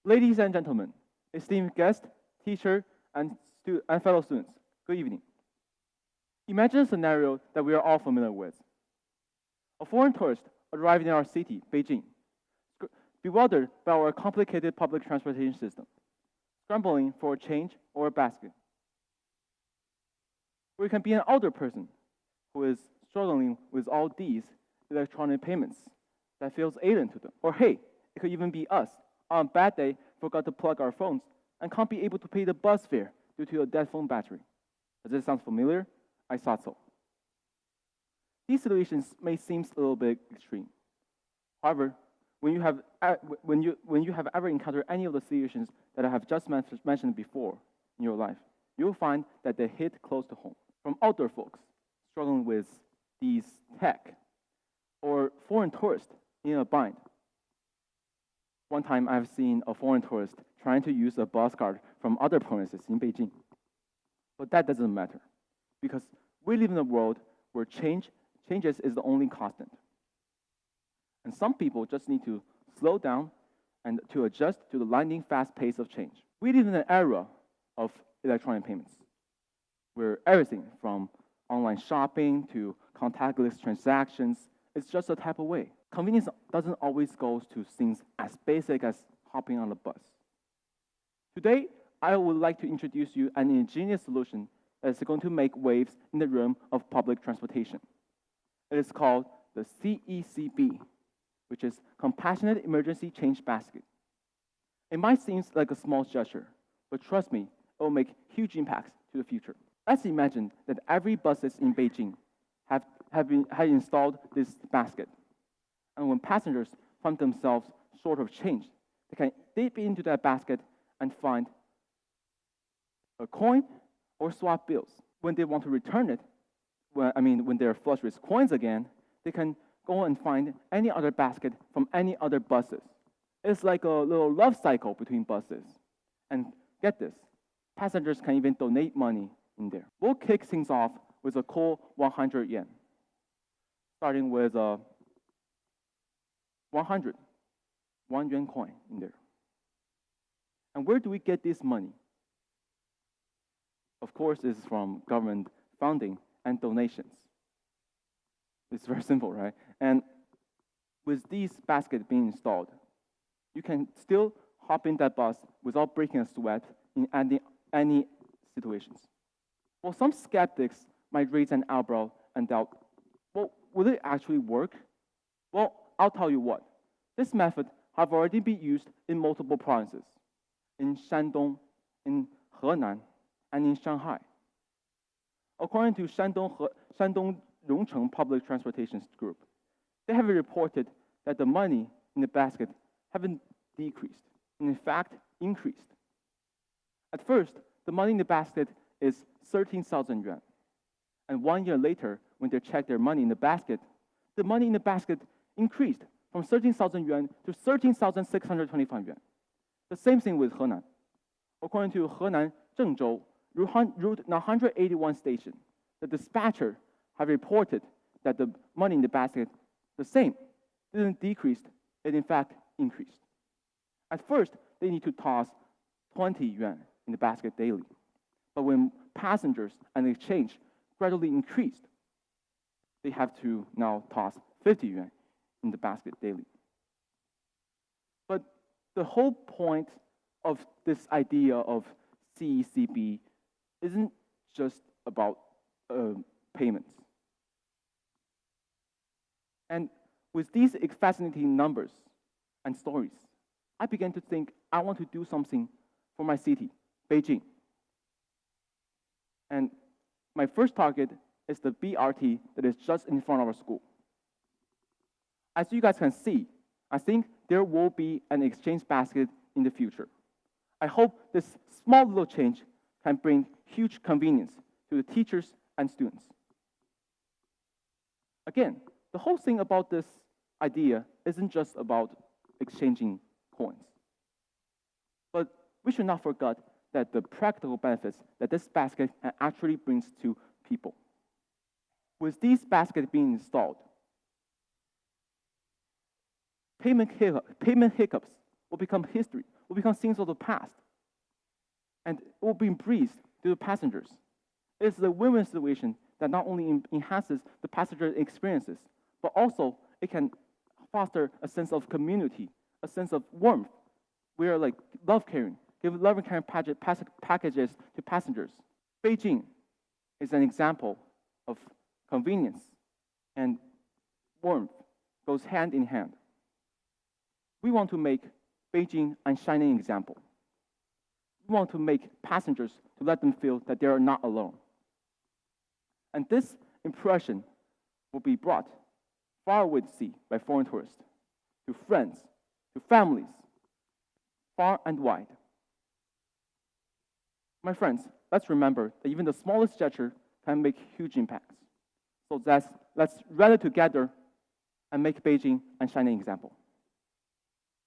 Ladies and gentlemen, esteemed guests, teacher, and fellow students, good evening. Imagine a scenario that we are all familiar with. A foreign tourist arrived in our city, Beijing, bewildered by our complicated public transportation system, scrambling for a change or a basket. Or it can be an older person who is struggling with all these electronic payments that feels alien to them. Or hey, it could even be us. On a bad day, forgot to plug our phones and can't be able to pay the bus fare due to a dead phone battery. Does this sound familiar? I thought so. These situations may seem a little bit extreme. However, when you have ever encountered any of the situations that I have just mentioned before in your life, you'll find that they hit close to home. From outdoor folks struggling with these tech, or foreign tourists in a bind. One time I've seen a foreign tourist trying to use a bus card from other provinces in Beijing. But that doesn't matter, because we live in a world where changes is the only constant. And some people just need to slow down and to adjust to the lightning fast pace of change. We live in an era of electronic payments, where everything from online shopping to contactless transactions is just a tap away. Convenience doesn't always go to things as basic as hopping on a bus. Today, I would like to introduce you an ingenious solution that is going to make waves in the realm of public transportation. It is called the CECB, which is Compassionate Emergency Change Basket. It might seem like a small gesture, but trust me, it will make huge impacts to the future. Let's imagine that every buses in Beijing have installed this basket. And when passengers find themselves short of change, they can dip into that basket and find a coin or swap bills. When they want to return it, when they're flush with coins again, they can go and find any other basket from any other buses. It's like a little love cycle between buses. And get this, passengers can even donate money in there. We'll kick things off with a cool 100 yen, starting with a 100 1 yuan coin in there. And where do we get this money? Of course, this is from government funding and donations. It's very simple, right? And with these baskets being installed, you can still hop in that bus without breaking a sweat in any situations. Well, some skeptics might raise an eyebrow and doubt, well, will it actually work? Well, I'll tell you what. This method has already been used in multiple provinces, in Shandong, in Henan, and in Shanghai. According to Shandong Rongcheng Public Transportation Group, they have reported that the money in the basket haven't decreased, and in fact, increased. At first, the money in the basket is 13,000 yuan. And 1 year later, when they checked their money in the basket, the money in the basket increased from 13,000 yuan to 13,625 yuan. The same thing with Henan. According to Henan Zhengzhou Route 181 station, the dispatcher have reported that the money in the basket, the same, didn't decrease, it in fact increased. At first, they need to toss 20 yuan in the basket daily. But when passengers and exchange gradually increased, they have to now toss 50 yuan in the basket daily. But the whole point of this idea of CECB isn't just about payments. And with these fascinating numbers and stories, I began to think I want to do something for my city, Beijing. And my first target is the BRT that is just in front of our school. As you guys can see, I think there will be an exchange basket in the future. I hope this small little change can bring huge convenience to the teachers and students. Again, the whole thing about this idea isn't just about exchanging coins. But we should not forget that the practical benefits that this basket actually brings to people. With these baskets being installed, payment hiccups will become history, will become things of the past. And it will be breezed to the passengers. It's a win-win situation that not only enhances the passenger experiences, but also it can foster a sense of community, a sense of warmth. We are like love caring, give love and caring packages to passengers. Beijing is an example of convenience and warmth goes hand in hand. We want to make Beijing a shining example. We want to make passengers to let them feel that they are not alone. And this impression will be brought far away to sea by foreign tourists, to friends, to families, far and wide. My friends, let's remember that even the smallest gesture can make huge impacts. So let's rally together and make Beijing a shining example.